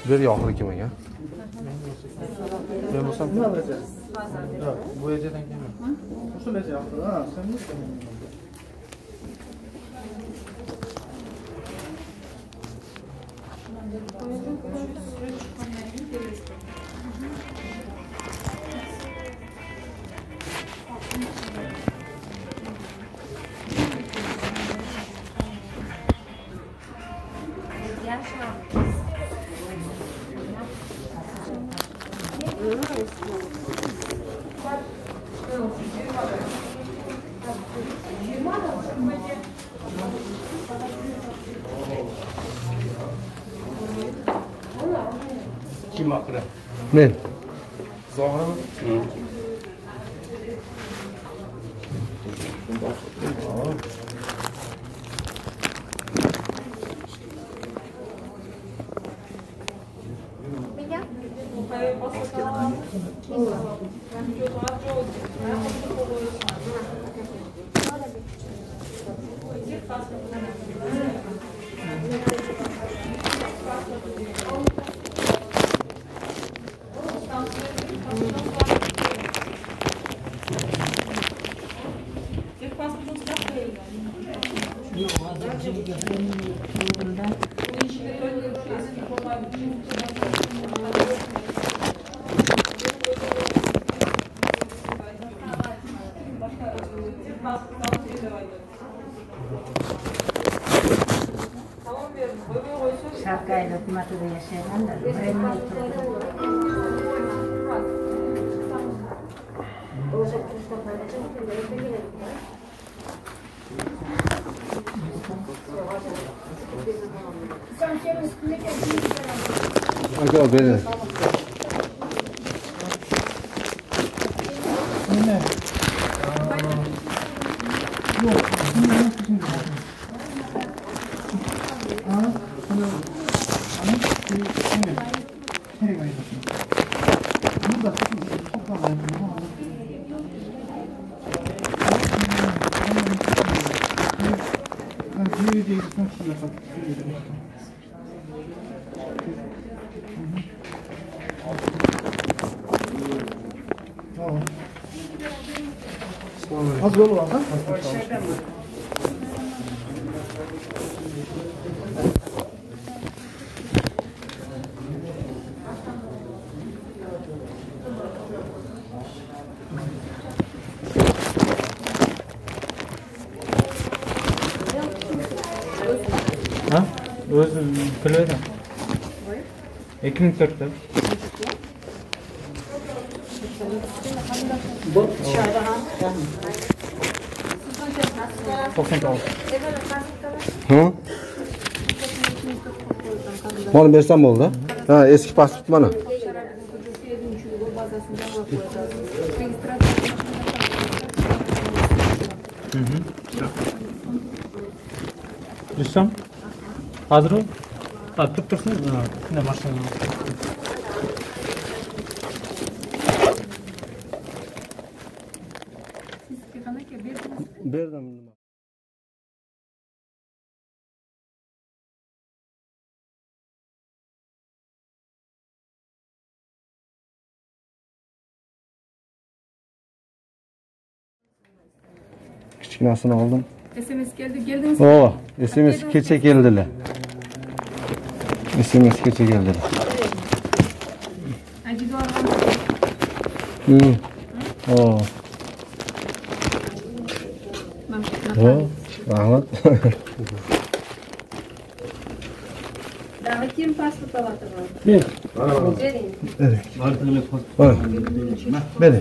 Bir yoqdi kimaga? Ben olsam ne alacağım? Yok, bu eceden gelmem. Nasıl ece yaptın ha? Sen ne yapıyorsun? Kim akıra? Men. Zohra mı? Şarkayla hükümetinde yaşayan da öğrenmeyi Aka beni. Ne? Yok. Az yolu var ha? Ha? Özüm kılıyorum. 2004'te. bu dışarıda ha. 96. Hı? Bana versem oldu. Ha, eski pasport bana. Rüstem. Hazır ol. Tut dursun. Ne başlayalım. Berdim. Kichkinasini oldim. SMS keldingiz. O, SMS kecha keldilar. SMS kecha keldilar. O. Rahmat. Daha kim pasport aladı? Men. Evet. Var. Beni.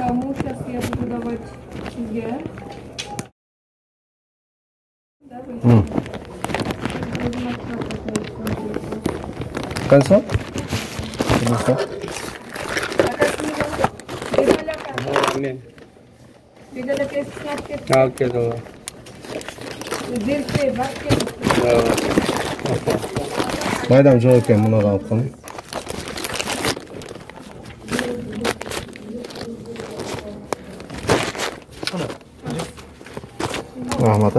Кому сейчас я буду давать тебе? Kansa? Kansa? Ne? Bigala kes snap ke. Okey doğru. Dirke bak ke. Maydam joy ekan, buni olib qoling. Rahmat.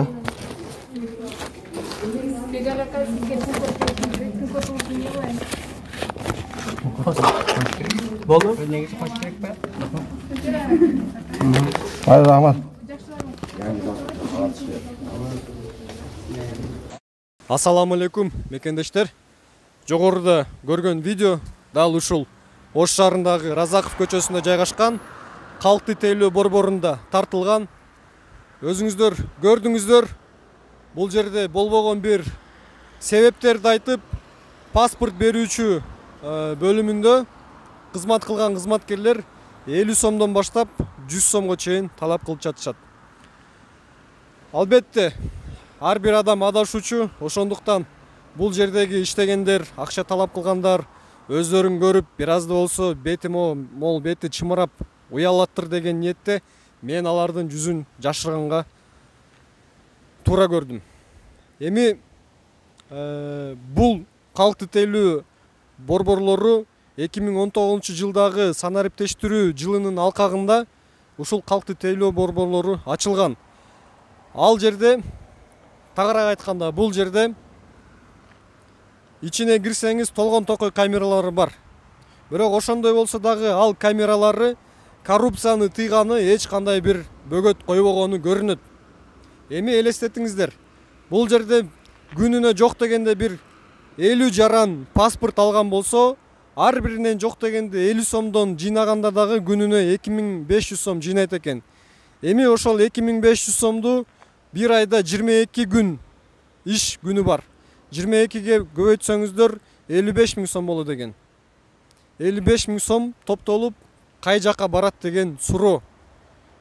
Болду? Hayır rahmat. Ассаламу алейкум, мекендештер. Жогоруда көргөн видео дал ушул Ош шаарындагы Разаков көчөсүндө жайгашкан калкты тейлөө борборунда тартылган. Өзүңүздөр көрдүңүздөр. Бул жерде болбогон бир себептерди айтып, паспорт берүүчү бөлүмүндө кызмат кылган кызматкерлер 50 сомдон баштап 100 сомго чейин талап кылып жатышат. Албетте, ар бир адам адашуучу, ошондуктан бул жердеги иштегендер, акча талап кылгандар өздөрүн көрүп, бир аз да болсо бети мол бети чымырап уялаттыр деген ниетте мен алардын жүзүн жашырганга туура көрдүм. Эми бул калкты тейлөө борборлору 2019 жылдагы санариптештирүү жылынын алкагында ушул калкты тейлөө борборлору ачылган. Ал жерде, тагыраак айтканда, бул жерде ичине кирсеңиз толгон токой камералары бар. Бирок ошондой болсо дагы ал камералары коррупцияны тыйганы, эч кандай бир бөгөт койбогону көрүнөт. Эми элестетиңиздер. Бул жерде күнүнө жок дегенде бир 50 жаран паспорт алган болсо, ар биринен жок дегенде 50 сомдон жыйнаганда дагы күнүнө 2500 сом жыйнайт экен. Эми ошол 2500 сомду бир айда 22 күн иш күнү бар. 22ге көбөйтсөңүздөр 55 000 сом болот экен. 55 000 сом топтолуп кай жака барат деген суроо.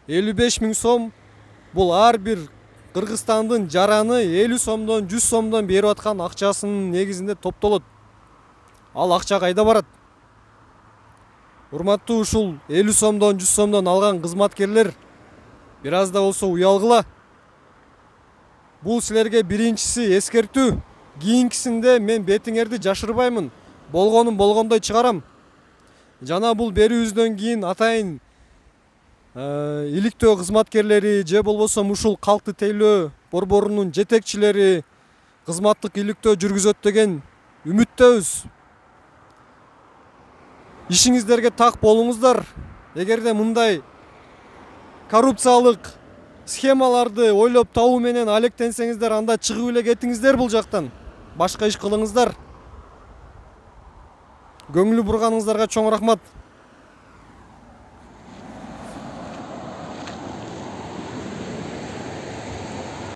55 000 сом бул ар бир Кыргызстандын жараны 50 сомдон 100 сомдон берип аткан акчасынын негизинде топтолот. Ал акча кайда барат? Урматтуу ушул 50 сомдон 100 сомдон алган кызматкерлер, бир аз да болсо уялгыла. Бул силерге биринчиси эскертүү. Кийинкисинде мен бетиңерди жашырбаймын. Болгонун болгондой чыгарам. Жана бул берүүбүздөн кийин атайын иликтөө кызматкерлери же болбосо ушул калкты тейлөө борборунун жетекчилери кызматтык иликтөө жүргүзөт деген үмүттөбүз. Ишиңиздерге так болуңуздар. Эгерде мындай коррупциялык схемаларды ойлоп табуу менен алектенсеңиздер, анда чыгып эле кетиңиздер бул жактан. Башка иш кылыңыздар. Көңүлү бурганыңыздарга чоң рахмат.